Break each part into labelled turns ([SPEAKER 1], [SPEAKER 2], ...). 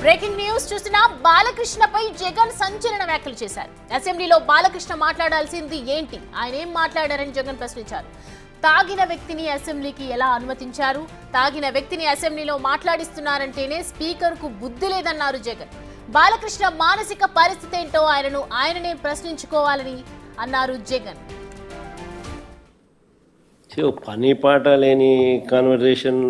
[SPEAKER 1] Breaking news చూసిన బాలకృష్ణపై జగన్ సంచలన వ్యాఖ్యలు చేశారు. అసెంబ్లీలో బాలకృష్ణ మాట్లాడాల్సింది ఏంటి, ఆయన ఏం మాట్లాడారని జగన్ ప్రశ్నించారు. తాగిన వ్యక్తిని అసెంబ్లీకి ఎలా అనుమతించారు, తాగిన వ్యక్తిని అసెంబ్లీలో మాట్లాడిస్తున్నారంటేనే స్పీకర్ కు బుద్ధి లేదన్నారు జగన్. బాలకృష్ణ మానసిక పరిస్థితి ఏంటో ఆయననే ప్రశ్నించుకోవాలని అన్నారు జగన్.
[SPEAKER 2] పని పాట లేని కాన్వర్జేషన్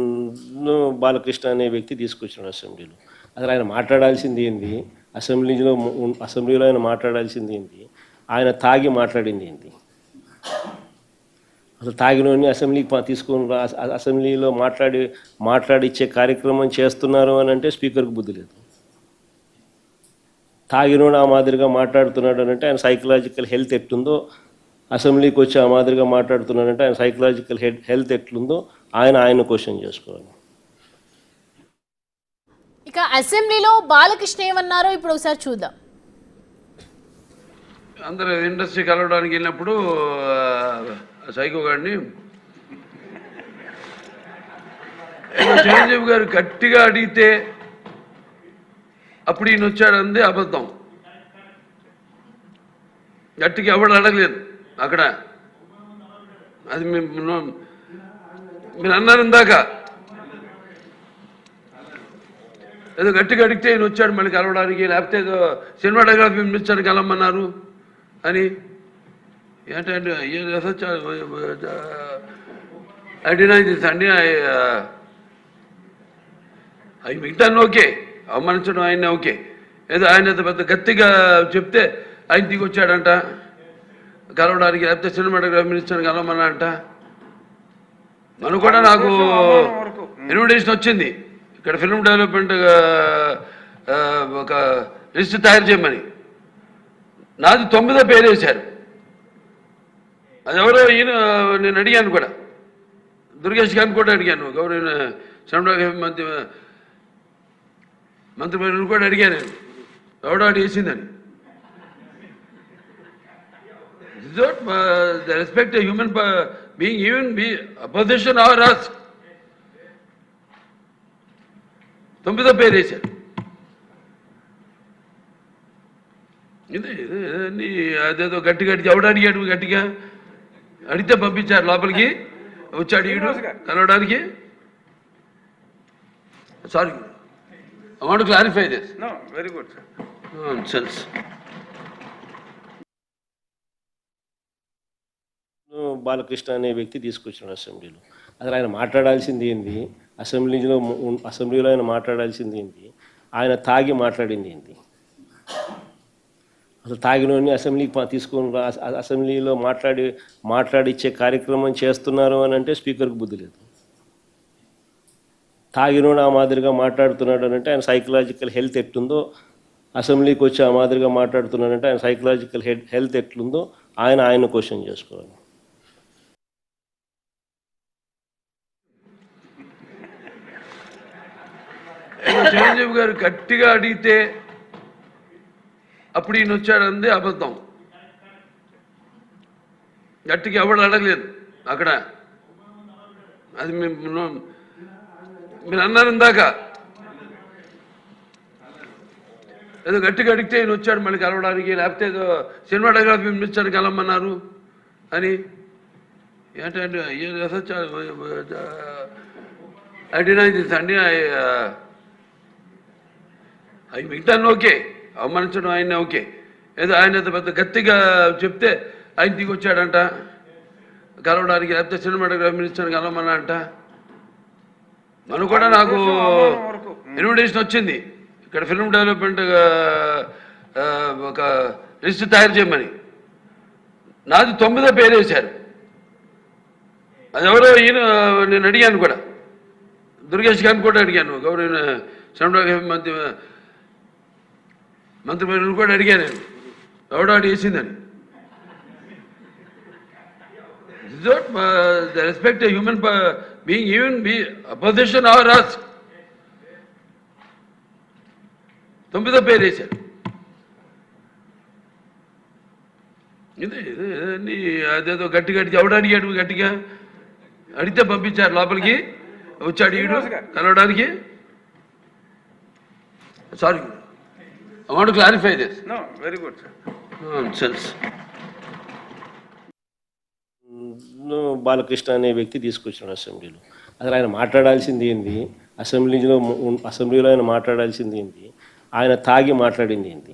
[SPEAKER 2] బాలకృష్ణ అనే వ్యక్తి తీసుకొచ్చాడు అసెంబ్లీలో. అసలు ఆయన మాట్లాడాల్సింది ఏంది, అసెంబ్లీలో ఆయన మాట్లాడాల్సింది ఏంది, ఆయన తాగి మాట్లాడింది ఏంది, అసలు తాగినోని అసెంబ్లీకి తీసుకొని అసెంబ్లీలో మాట్లాడిచ్చే కార్యక్రమం చేస్తున్నారు అని అంటే స్పీకర్కి బుద్ధి లేదు. తాగినోడు ఆ మాదిరిగా మాట్లాడుతున్నాడు అని అంటే ఆయన సైకలాజికల్ హెల్త్ ఎట్లుందో, అసెంబ్లీకి వచ్చి ఆ మాదిరిగా మాట్లాడుతున్నాడంటే ఆయన సైకలాజికల్ హెల్త్ ఎట్లుందో ఆయన క్వశ్చన్ చేసుకోవాలి.
[SPEAKER 1] ఇక అసెంబ్లీలో బాలకృష్ణ ఏమన్నారో ఇప్పుడు ఒకసారి చూద్దాం.
[SPEAKER 3] అందరూ ఇండస్ట్రీ కలవడానికి వెళ్ళినప్పుడు సైకో గారిని చిరంజీవి గారు గట్టిగా అడిగితే అప్పుడు ఈయన వచ్చాడంది అబద్ధం. గట్టిగా ఎవడు అడగలేదు అక్కడ. అది మీరు అన్నారు ఇందాక, ఏదో గట్టిగా అడిగితే ఈయన వచ్చాడు మళ్ళీ కలవడానికి, లేకపోతే ఏదో సినిమాటోగ్రఫీ మినిస్టర్ కలవమన్నారు అని. ఏంటంటే అడినా అండి అవి మిగతాన్ని ఓకే, అవమానించడం ఆయన ఓకే. ఏదో ఆయన పెద్ద గట్టిగా చెప్తే ఆయన దిగి వచ్చాడంట కలవడానికి, లేకపోతే సినిమాటోగ్రఫీ మినిస్టర్ కలవమన్నారంట. మనం కూడా నాకు ఇన్విటేషన్ వచ్చింది ఇక్కడ ఫిల్మ్ డెవలప్మెంట్ ఒక లిస్ట్ తయారు చేయమని. నాది 9వ పేరు వేశారు. అది ఎవరో ఈయన నేను అడిగాను కూడా, దుర్గేష్ గారిని కూడా అడిగాను, గౌరవ సినిమాటోగ్రఫీ మంత్రి కూడా అడిగాను నేను, ఎవడో అడిగేసిందని. The respect a human being, even be opposition or us. 9వ పేరు వేశారు. ఇది అదేదో గట్టిగా ఎవడు అడిగాడు, గట్టిగా అడిగితే పంపించారు లోపలికి, వచ్చాడు ఈడు కలవడానికి. Sorry, I want to clarify this.
[SPEAKER 4] No, very good, sir.
[SPEAKER 3] Nonsense.
[SPEAKER 2] Balakrishna అనే వ్యక్తి తీసుకొచ్చాడు అసెంబ్లీలో. అసలు ఆయన మాట్లాడాల్సింది ఏంది, అసెంబ్లీలో ఆయన మాట్లాడాల్సింది ఏంది, ఆయన తాగి మాట్లాడింది ఏంది, అసలు తాగినోని అసెంబ్లీకి తీసుకొని అసెంబ్లీలో మాట్లాడిచ్చే కార్యక్రమం చేస్తున్నారు అని అంటే స్పీకర్కి బుద్ధి లేదు. తాగినోడు ఆ మాదిరిగా మాట్లాడుతున్నాడు అని అంటే ఆయన సైకలాజికల్ హెల్త్ ఎట్లుందో, అసెంబ్లీకి వచ్చి ఆ మాదిరిగా మాట్లాడుతున్నాడంటే ఆయన సైకలాజికల్ హెల్త్ ఎట్లుందో ఆయన క్వశ్చన్ చేసుకోవాలి.
[SPEAKER 3] చిరంజీవి గారు గట్టిగా అడిగితే అప్పుడు ఈయన వచ్చాడంది అబద్ధం. గట్టిగా ఎవడు అడగలేదు అక్కడ. అది మీరు అన్నారు ఇందాక, ఏదో గట్టిగా అడిగితే ఈయన వచ్చాడు మళ్ళీ కలవడానికి, లేకపోతే ఏదో సినిమాటోగ్రఫీ మినిస్టర్ కలవమన్నారు అని. ఏంటంటే అడినా అండి అవి మిగతాన్ని ఓకే, అవమానించడం ఆయన ఓకే. ఏదో ఆయన పెద్ద గట్టిగా చెప్తే ఆయన దిగి వచ్చాడంట కలవడానికి, లేకపోతే సినిమాటోగ్రఫీ మినిస్టర్ కలవమన్నారంట. మనం కూడా నాకు ఇన్విటేషన్ వచ్చింది ఇక్కడ ఫిల్మ్ డెవలప్మెంట్ ఒక లిస్ట్ తయారు చేయమని. నాది 9వ పేరు వేశారు. అది ఎవరో ఈయన నేను అడిగాను కూడా, దుర్గేష్ గారిని కూడా అడిగాను, గౌరవ సినిమాటోగ్రఫీ మంత్రి కూడా అడిగాను నేను, ఎవడో అడిగేసిందని. The respect a human being, even be opposition or us. 9వ పేరు వేశారు. ఇది అదేదో గట్టిగా ఎవడు అడిగాడు, గట్టిగా అడిగితే పంపించారు లోపలికి, వచ్చాడు ఈడు కలవడానికి. Sorry, I want to clarify this.
[SPEAKER 4] No, very good, sir.
[SPEAKER 3] Nonsense.
[SPEAKER 2] Balakrishna అనే వ్యక్తి తీసుకొచ్చాడు అసెంబ్లీలో. అసలు ఆయన మాట్లాడాల్సింది ఏంది, అసెంబ్లీలో ఆయన మాట్లాడాల్సింది ఏంది, ఆయన తాగి మాట్లాడింది ఏంది,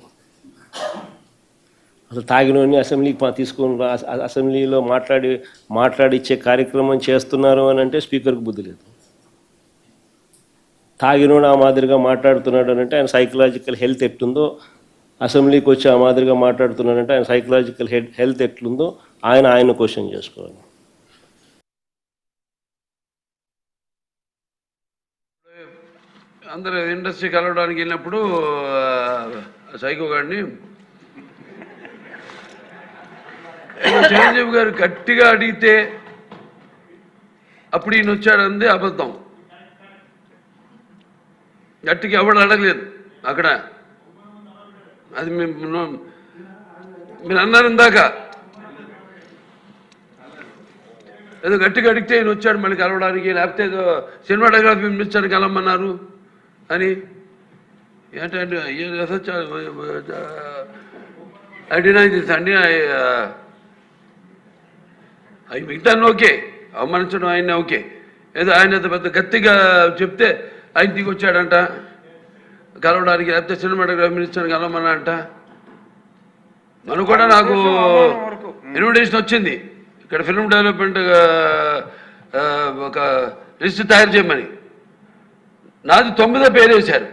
[SPEAKER 2] అసలు తాగినోని అసెంబ్లీకి తీసుకొని అసెంబ్లీలో మాట్లాడిచ్చే కార్యక్రమం చేస్తున్నారు అని అంటే స్పీకర్కి బుద్ధి లేదు. తాగినోడు ఆ మాదిరిగా మాట్లాడుతున్నాడు అని అంటే ఆయన సైకలాజికల్ హెల్త్ ఎట్లుందో, అసెంబ్లీకి వచ్చి ఆ మాదిరిగా మాట్లాడుతున్నాడంటే ఆయన సైకలాజికల్ హెల్త్ ఎట్లుందో ఆయన క్వశ్చన్ చేసుకోవాలి.
[SPEAKER 3] అందరూ ఇండస్ట్రీ కలవడానికి వెళ్ళినప్పుడు సైకో గారిని చిరంజీవి గారు గట్టిగా అడిగితే అప్పుడు ఈయన వచ్చాడంది అబద్ధం. గట్టిగా ఎవడు అడగలేదు అక్కడ. అది మీరు అన్నారు ఇందాక, ఏదో గట్టిగా అడిగితే ఈయన వచ్చాడు మళ్ళీ కలవడానికి, లేకపోతే ఏదో సినిమాటోగ్రఫీ మినిస్టర్ కలవమన్నారు అని. ఏంటంటే ఐ డినై దిస్ అండి. అవి మిగతాను ఓకే, అవమానించడం ఆయన ఓకే. ఏదో ఆయన పెద్ద గట్టిగా చెప్తే ఆయన దిగి వచ్చాడంట కలవడానికి, లేకపోతే సినిమాటోగ్రఫీ మినిస్టర్ కలవమన్నారంట. మనం కూడా నాకు ఇన్విటేషన్ వచ్చింది ఇక్కడ ఫిల్మ్ డెవలప్మెంట్ ఒక లిస్ట్ తయారు చేయమని. నాది 9వ పేరు వేశారు.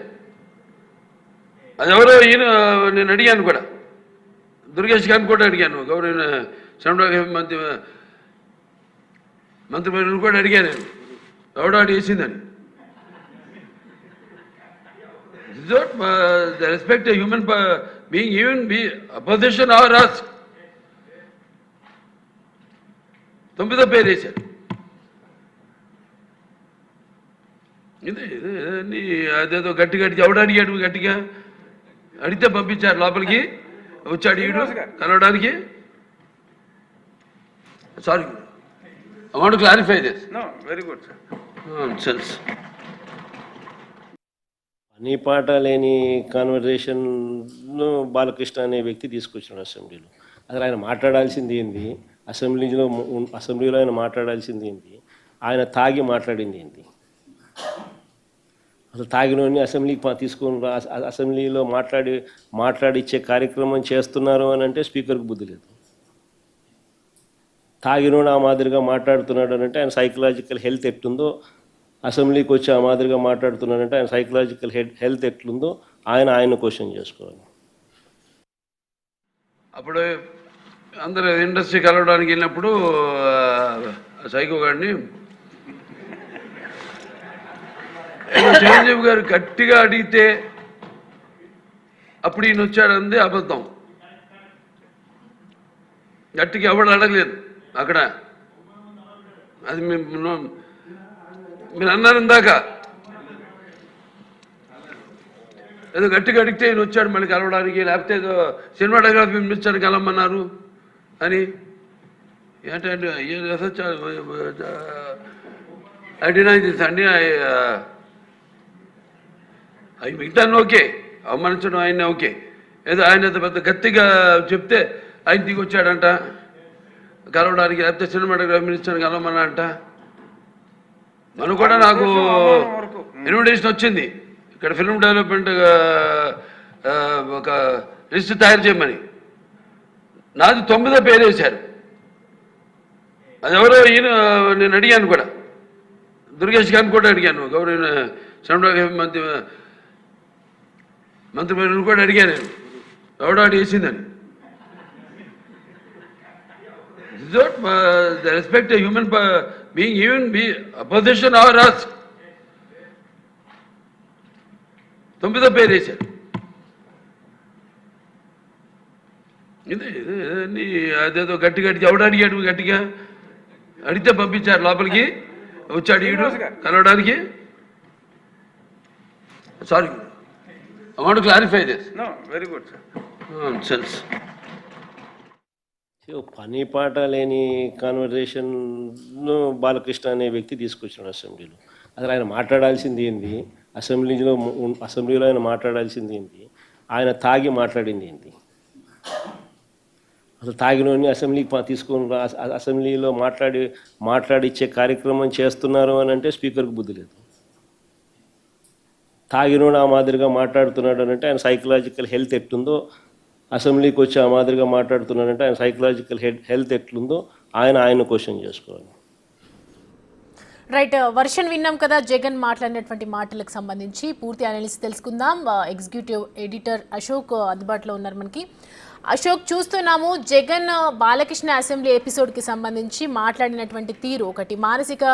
[SPEAKER 3] అది ఎవరో ఈయన నేను అడిగాను కూడా, దుర్గేష్ గారిని కూడా అడిగాను, గౌరవ సినిమాటోగ్రఫీ మంత్రి కూడా అడిగాను నేను, ఎవడో అడిగేసిందని. The respect a human being, even be opposition or us. 9వ పేరు వేశారు. ఇది అదేదో గట్టిగా ఎవడు అడిగాడు, గట్టిగా అడిగితే పంపించారు లోపలికి, వచ్చాడు ఈడు కలవడానికి. Sorry, I want to clarify this.
[SPEAKER 4] No, very good, sir.
[SPEAKER 3] Nonsense.
[SPEAKER 2] పని పాట లేని కాన్వర్జేషన్ బాలకృష్ణ అనే వ్యక్తి తీసుకొచ్చాడు అసెంబ్లీలో. అసలు ఆయన మాట్లాడాల్సింది ఏంది, అసెంబ్లీలో ఆయన మాట్లాడాల్సింది ఏంది, ఆయన తాగి మాట్లాడింది ఏంది, అసలు తాగినోని అసెంబ్లీకి తీసుకొని అసెంబ్లీలో మాట్లాడిచ్చే కార్యక్రమం చేస్తున్నారు అని అంటే స్పీకర్కి బుద్ధి లేదు. తాగినోడు ఆ మాదిరిగా మాట్లాడుతున్నాడు అని అంటే ఆయన సైకలాజికల్ హెల్త్ ఎట్లుందో, అసెంబ్లీకి వచ్చి ఆ మాదిరిగా మాట్లాడుతున్నాడంటే ఆయన సైకలాజికల్ హెల్త్ ఎట్లుందో ఆయన క్వశ్చన్ చేసుకోవాలి.
[SPEAKER 3] అప్పుడు అందరూ ఇండస్ట్రీ కలవడానికి వెళ్ళినప్పుడు సైకో గారిని చిరంజీవి గారు గట్టిగా అడిగితే అప్పుడు ఈయన వచ్చాడంది అబద్ధం. గట్టిగా ఎవడు అడగలేదు అక్కడ. అది మీరు అన్నారు ఇందాక, ఏదో గట్టిగా అడిగితే ఈయన వచ్చాడు మళ్ళీ కలవడానికి, లేకపోతే ఏదో సినిమాటోగ్రఫీ మినిస్టర్ కలవమన్నారు అని. ఏంటంటే ఐ డినై దిస్ అండి. అవి మిగతాను ఓకే, అవమానించడం ఆయన ఓకే. ఏదో ఆయన పెద్ద గట్టిగా చెప్తే ఆయన దిగి వచ్చాడంట కలవడానికి, లేకపోతే సినిమాటోగ్రఫీ మినిస్టర్ కలవమన్నారంట. మనం కూడా నాకు ఇన్విటేషన్ వచ్చింది ఇక్కడ ఫిల్మ్ డెవలప్మెంట్ ఒక లిస్ట్ తయారు చేయమని. నాది 9వ పేరు వేశారు. అది ఎవరో ఈయన నేను అడిగాను కూడా, దుర్గేష్ గారిని కూడా అడిగాను, గౌరవ సినిమాటోగ్రఫీ మంత్రి కూడా అడిగాను నేను, ఎవడో అడిగేసిందని. The respect a human being, even be opposition or us. 9వ పేరు వేశారు. ఇది అదేదో గట్టిగా ఎవడు అడిగాడు, గట్టిగా అడిగితే పంపించారు లోపలికి, వచ్చాడు ఈడు కలవడానికి. Sorry, I want to clarify this.
[SPEAKER 4] No, very good, sir.
[SPEAKER 3] Nonsense.
[SPEAKER 2] పని పాట లేని కాన్వర్జేషన్ బాలకృష్ణ అనే వ్యక్తి తీసుకొచ్చాడు అసెంబ్లీలో. అసలు ఆయన మాట్లాడాల్సింది ఏంది, అసెంబ్లీలో ఆయన మాట్లాడాల్సింది ఏంటి, ఆయన తాగి మాట్లాడింది ఏంటి? అసలు తాగినోని అసెంబ్లీకి తీసుకొని అసెంబ్లీలో మాట్లాడిచ్చే కార్యక్రమం చేస్తున్నారు అని అంటే స్పీకర్కి బుద్ధి లేదు. తాగినోడు ఆ మాదిరిగా మాట్లాడుతున్నాడు అని అంటే ఆయన సైకలాజికల్ హెల్త్ ఎట్లుందో, అసెంబ్లీకి వచ్చి ఆ మాదిరిగా మాట్లాడుతున్నాడంటే ఆయన సైకలాజికల్ హెల్త్ ఎట్లుందో ఆయన క్వశ్చన్ చేసుకోవాలి.
[SPEAKER 1] రైట్, వర్షన్ విన్నాం కదా జగన్ మాట్లాడినటువంటి మాటలకు సంబంధించి పూర్తి అనాలిసిస్ తెలుసుకుందాం. ఎగ్జిక్యూటివ్ ఎడిటర్ అశోక్ అందుబాటులో ఉన్నారు మనకి. అశోక్, చూస్తున్నాము జగన్ బాలకృష్ణ అసెంబ్లీ ఎపిసోడ్కి సంబంధించి మాట్లాడినటువంటి తీరు, ఒకటి మానసిక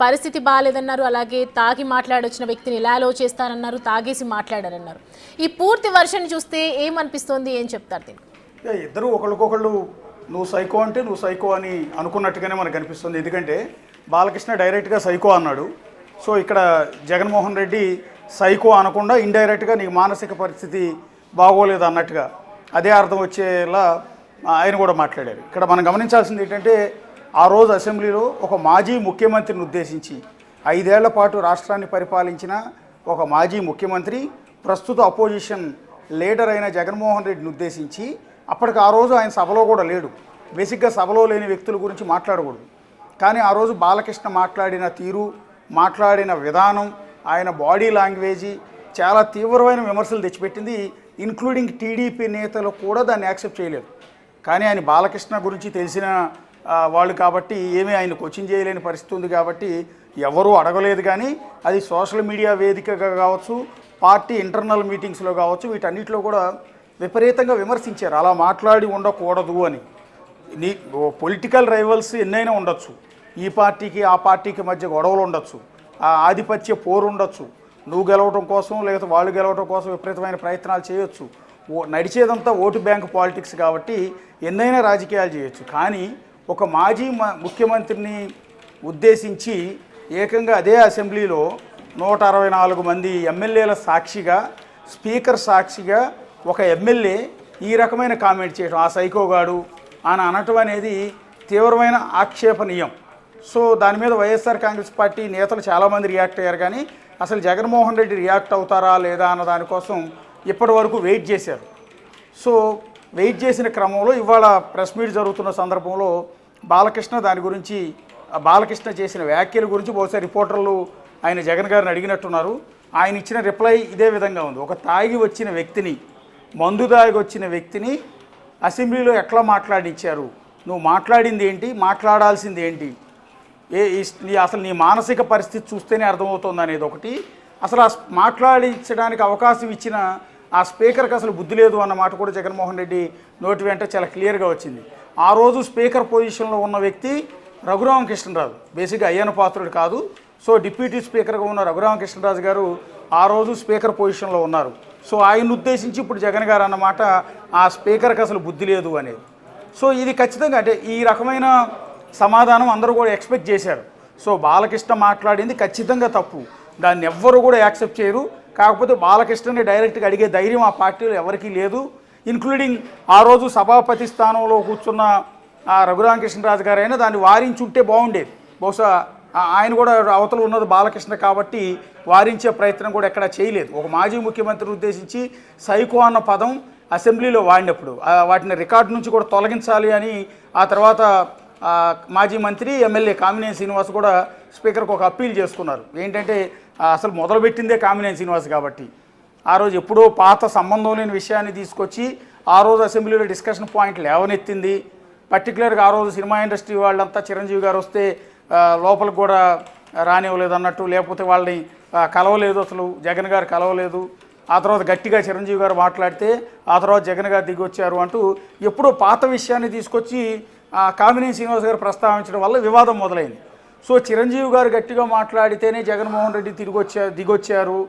[SPEAKER 1] పరిస్థితి బాగాలేదన్నారు, అలాగే తాగి మాట్లాడొచ్చిన వ్యక్తిని ఎలా అలో చేస్తారన్నారు, తాగేసి మాట్లాడారన్నారు. ఈ పూర్తి వర్షన్ చూస్తే ఏమనిపిస్తోంది, ఏం చెప్తారు దీనికి?
[SPEAKER 5] ఇద్దరు ఒకరికొకళ్ళు నువ్వు సైకో అంటే నువ్వు సైకో అని అనుకున్నట్టుగానే మనకు అనిపిస్తుంది. ఎందుకంటే బాలకృష్ణ డైరెక్ట్గా సైకో అన్నాడు. సో ఇక్కడ జగన్మోహన్ రెడ్డి సైకో అనకుండా ఇండైరెక్ట్గా నీకు మానసిక పరిస్థితి బాగోలేదు అన్నట్టుగా అదే అర్థం వచ్చేలా ఆయన కూడా మాట్లాడారు. ఇక్కడ మనం గమనించాల్సింది ఏంటంటే ఆ రోజు అసెంబ్లీలో ఒక మాజీ ముఖ్యమంత్రిని ఉద్దేశించి 5 ఏళ్ల పాటు రాష్ట్రాన్ని పరిపాలించిన ఒక మాజీ ముఖ్యమంత్రి ప్రస్తుత అపోజిషన్ లీడర్ అయిన జగన్మోహన్ రెడ్డిని ఉద్దేశించి అప్పటికి ఆ రోజు ఆయన సభలో కూడా లేడు. బేసిక్గా సభలో లేని వ్యక్తుల గురించి మాట్లాడకూడదు. కానీ ఆ రోజు బాలకృష్ణ మాట్లాడిన తీరు, మాట్లాడిన విధానం, ఆయన బాడీ లాంగ్వేజీ చాలా తీవ్రమైన విమర్శలు తెచ్చిపెట్టింది. ఇంక్లూడింగ్ టీడీపీ నేతలు కూడా దాన్ని యాక్సెప్ట్ చేయలేదు. కానీ ఆయన బాలకృష్ణ గురించి తెలిసిన వాళ్ళు కాబట్టి ఏమీ ఆయన క్వశ్చన్ చేయలేని పరిస్థితి ఉంది కాబట్టి ఎవరూ అడగలేదు. కానీ అది సోషల్ మీడియా వేదికగా కావచ్చు, పార్టీ ఇంటర్నల్ మీటింగ్స్లో కావచ్చు, వీటన్నిటిలో కూడా విపరీతంగా విమర్శించారు. అలా మాట్లాడి ఉండకూడదు అని. నీ పొలిటికల్ రైవల్స్ ఎన్నైనా ఉండొచ్చు, ఈ పార్టీకి ఆ పార్టీకి మధ్య గొడవలు ఉండొచ్చు, ఆధిపత్య పోరు ఉండొచ్చు, నువ్వు గెలవడం కోసం లేకపోతే వాళ్ళు గెలవడం కోసం విపరీతమైన ప్రయత్నాలు చేయొచ్చు. నడిచేదంతా ఓటు బ్యాంక్ పాలిటిక్స్ కాబట్టి ఎన్నైనా రాజకీయాలు చేయొచ్చు. కానీ ఒక మాజీ ముఖ్యమంత్రిని ఉద్దేశించి ఏకంగా అదే అసెంబ్లీలో 164 మంది ఎమ్మెల్యేల సాక్షిగా, స్పీకర్ సాక్షిగా ఒక ఎమ్మెల్యే ఈ రకమైన కామెంట్ చేయడం, ఆ సైకోగాడు అని అనటం అనేది తీవ్రమైన ఆక్షేపణీయం. సో దాని మీద వైఎస్ఆర్ కాంగ్రెస్ పార్టీ నేతలు చాలామంది రియాక్ట్ అయ్యారు. కానీ అసలు జగన్మోహన్ రెడ్డి రియాక్ట్ అవుతారా లేదా అన్న దానికోసం ఇప్పటి వరకు వెయిట్ చేశారు. సో వెయిట్ చేసిన క్రమంలో ఇవాళ ప్రెస్ మీట్ జరుగుతున్న సందర్భంలో బాలకృష్ణ దాని గురించి, బాలకృష్ణ చేసిన వ్యాఖ్యల గురించి బహుశా రిపోర్టర్లు ఆయన జగన్ గారిని అడిగినట్టున్నారు. ఆయన ఇచ్చిన రిప్లై ఇదే విధంగా ఉంది. ఒక తాగి వచ్చిన వ్యక్తిని, మందు తాగి వచ్చిన వ్యక్తిని అసెంబ్లీలో ఎట్లా మాట్లాడించారు, నువ్వు మాట్లాడింది ఏంటి, మాట్లాడాల్సింది ఏంటి, అసలు నీ మానసిక పరిస్థితి చూస్తేనే అర్థమవుతుంది అనేది ఒకటి. అసలు ఆ మాట్లాడించడానికి అవకాశం ఇచ్చిన ఆ స్పీకర్కి అసలు బుద్ధి లేదు అన్న మాట కూడా జగన్మోహన్ రెడ్డి నోటి వెంట చాలా క్లియర్గా వచ్చింది. ఆ రోజు స్పీకర్ పొజిషన్లో ఉన్న వ్యక్తి రఘురామకృష్ణరాజు, బేసిక్గా అయ్యన్న పాత్రుడు కాదు. సో డిప్యూటీ స్పీకర్గా ఉన్న రఘురామకృష్ణరాజు గారు ఆ రోజు స్పీకర్ పొజిషన్లో ఉన్నారు. సో ఆయన ఉద్దేశించి ఇప్పుడు జగన్ గారు అన్నమాట ఆ స్పీకర్కి అసలు బుద్ధి లేదు అనేది. సో ఇది ఖచ్చితంగా అంటే ఈ రకమైన సమాధానం అందరూ కూడా ఎక్స్పెక్ట్ చేశారు. సో బాలకృష్ణ మాట్లాడింది ఖచ్చితంగా తప్పు, దాన్ని ఎవ్వరూ కూడా యాక్సెప్ట్ చేయరు. కాకపోతే బాలకృష్ణని డైరెక్ట్గా అడిగే ధైర్యం ఆ పార్టీలో ఎవరికీ లేదు. ఇంక్లూడింగ్ ఆ రోజు సభాపతి స్థానంలో కూర్చున్న రఘురామకృష్ణరాజు గారు అయినా దాన్ని వారించుంటే బాగుండేది. బహుశా ఆయన కూడా అవతల ఉన్నది బాలకృష్ణ కాబట్టి వారించే ప్రయత్నం కూడా ఎక్కడా చేయలేదు. ఒక మాజీ ముఖ్యమంత్రిని ఉద్దేశించి సైకో అన్న పదం అసెంబ్లీలో వాడినప్పుడు వాటిని రికార్డు నుంచి కూడా తొలగించాలి అని ఆ తర్వాత మాజీ మంత్రి ఎమ్మెల్యే కామినేని శ్రీనివాస్ కూడా స్పీకర్కి ఒక అప్పీల్ చేసుకున్నారు. ఏంటంటే అసలు మొదలుపెట్టిందే కామినేని శ్రీనివాస్ కాబట్టి ఆ రోజు ఎప్పుడో పాత సంబంధం లేని విషయాన్ని తీసుకొచ్చి ఆ రోజు అసెంబ్లీలో డిస్కషన్ పాయింట్ లేవనెత్తింది. పర్టికులర్గా ఆ రోజు సినిమా ఇండస్ట్రీ వాళ్ళంతా చిరంజీవి గారు వస్తే లోపలికి కూడా రానివ్వలేదు అన్నట్టు, లేకపోతే వాళ్ళని కలవలేదు, అసలు జగన్ గారు కలవలేదు. ఆ తర్వాత గట్టిగా చిరంజీవి గారు మాట్లాడితే ఆ తర్వాత జగన్ గారు దిగొచ్చారు అంటూ ఎప్పుడో పాత విషయాన్ని తీసుకొచ్చి కామినేని శ్రీనివాస్ గారు ప్రస్తావించడం వల్ల వివాదం మొదలైంది. సో చిరంజీవి గారు గట్టిగా మాట్లాడితేనే జగన్మోహన్ రెడ్డి దిగొచ్చారు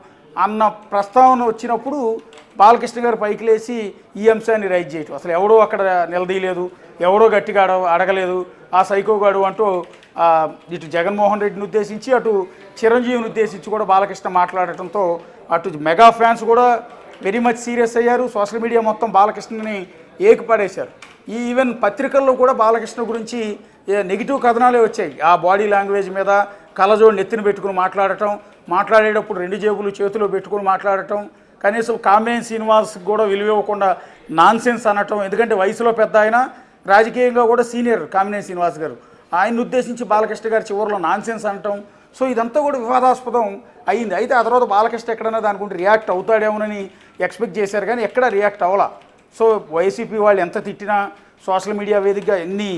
[SPEAKER 5] అన్న ప్రస్తావన వచ్చినప్పుడు బాలకృష్ణ గారు పైకి లేచి ఈ అంశాన్ని రైజ్ చేయటం, అసలు ఎవడో అక్కడ నిలదీయలేదు, ఎవడో గట్టిగా అడగలేదు, ఆ సైకోగాడు అంటూ ఇటు జగన్మోహన్ రెడ్డిని ఉద్దేశించి అటు చిరంజీవిని ఉద్దేశించి కూడా బాలకృష్ణ మాట్లాడటంతో అటు మెగా ఫ్యాన్స్ కూడా వెరీ మచ్ సీరియస్ అయ్యారు. సోషల్ మీడియా మొత్తం బాలకృష్ణని ఏకిపడేశారు. ఈవెన్ పత్రికల్లో కూడా బాలకృష్ణ గురించి నెగిటివ్ కథనాలే వచ్చాయి. ఆ బాడీ లాంగ్వేజ్ మీద, కళ్ళజోడు నెత్తిన పెట్టుకుని మాట్లాడేటప్పుడు 2 జేబులు చేతిలో పెట్టుకుని మాట్లాడటం, కనీసం కామినేని శ్రీనివాస్కి కూడా విలువ ఇవ్వకుండా నాన్సెన్స్ అనటం. ఎందుకంటే వయసులో పెద్ద ఆయన, రాజకీయంగా కూడా సీనియర్ కామినేని శ్రీనివాస్ గారు. ఆయన్ని ఉద్దేశించి బాలకృష్ణ గారు చివరిలో నాన్సెన్స్ అనటం. సో ఇదంతా కూడా వివాదాస్పదం అయింది. అయితే ఆ తర్వాత బాలకృష్ణ ఎక్కడైనా దాని గురించి రియాక్ట్ అవుతాడేమోనని ఎక్స్పెక్ట్ చేశారు, కానీ ఎక్కడా రియాక్ట్ అవ్వాలా. సో వైసీపీ వాళ్ళు ఎంత తిట్టినా, సోషల్ మీడియా వేదికగా ఎన్ని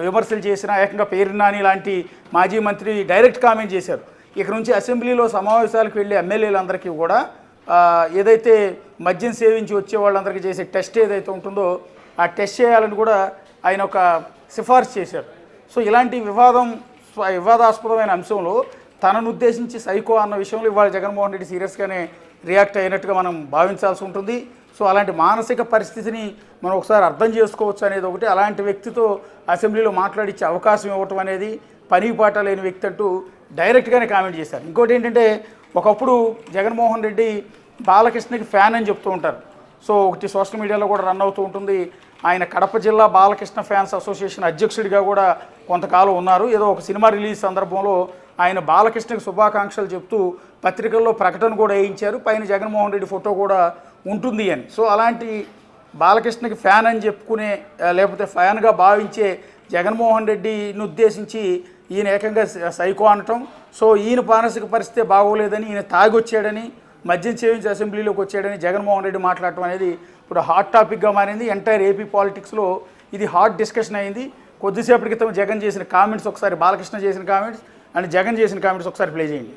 [SPEAKER 5] విమర్శలు చేసినా, ఏకంగా పేరు నాని లాంటి మాజీ మంత్రి డైరెక్ట్ కామెంట్ చేశారు. ఇక నుంచి అసెంబ్లీలో సమావేశాలకు వెళ్ళే ఎమ్మెల్యేలందరికీ కూడా ఏదైతే మద్యం సేవించి వచ్చే వాళ్ళందరికీ చేసే టెస్ట్ ఏదైతే ఉంటుందో ఆ టెస్ట్ చేయాలని కూడా ఆయన ఒక సిఫార్సు చేశారు. సో ఇలాంటి వివాదాస్పదమైన అంశంలో తనను ఉద్దేశించి సైకో అన్న విషయంలో ఇవాళ జగన్మోహన్ రెడ్డి సీరియస్గానే రియాక్ట్ అయినట్టుగా మనం భావించాల్సి ఉంటుంది. సో అలాంటి మానసిక పరిస్థితిని మనం ఒకసారి అర్థం చేసుకోవచ్చు అనేది ఒకటి. అలాంటి వ్యక్తితో అసెంబ్లీలో మాట్లాడించే అవకాశం ఇవ్వటం అనేది పని పాట లేని వ్యక్తి అంటూ డైరెక్ట్గానే కామెంట్ చేశారు. ఇంకోటి ఏంటంటే, ఒకప్పుడు జగన్మోహన్ రెడ్డి బాలకృష్ణకి ఫ్యాన్ అని చెప్తూ ఉంటారు. సో ఒకటి సోషల్ మీడియాలో కూడా రన్ అవుతూ ఉంటుంది. ఆయన కడప జిల్లా బాలకృష్ణ ఫ్యాన్స్ అసోసియేషన్ అధ్యక్షుడిగా కూడా కొంతకాలం ఉన్నారు. ఏదో ఒక సినిమా రిలీజ్ సందర్భంలో ఆయన బాలకృష్ణకి శుభాకాంక్షలు చెప్తూ పత్రికల్లో ప్రకటన కూడా వేయించారు, పైన జగన్మోహన్ రెడ్డి ఫోటో కూడా ఉంటుంది అని. సో అలాంటి బాలకృష్ణకి ఫ్యాన్ అని చెప్పుకునే, లేకపోతే ఫ్యాన్గా భావించే జగన్మోహన్ రెడ్డిని ఉద్దేశించి ఈయన ఏకంగా సైకో అనటం. సో ఈయన మానసిక పరిస్థితి బాగోలేదని, ఈయన తాగొచ్చాడని, మద్యం సేవించి అసెంబ్లీలోకి వచ్చాడని జగన్మోహన్ రెడ్డి మాట్లాడటం అనేది ఇప్పుడు హాట్ టాపిక్గా మారింది. ఎంటైర్ ఏపీ పాలిటిక్స్లో ఇది హాట్ డిస్కషన్ అయింది. కొద్దిసేపటి క్రితం జగన్ చేసిన కామెంట్స్ ఒకసారి, బాలకృష్ణ చేసిన కామెంట్స్ అండ్ జగన్ చేసిన కామెంట్స్ ఒకసారి ప్లే చేయండి.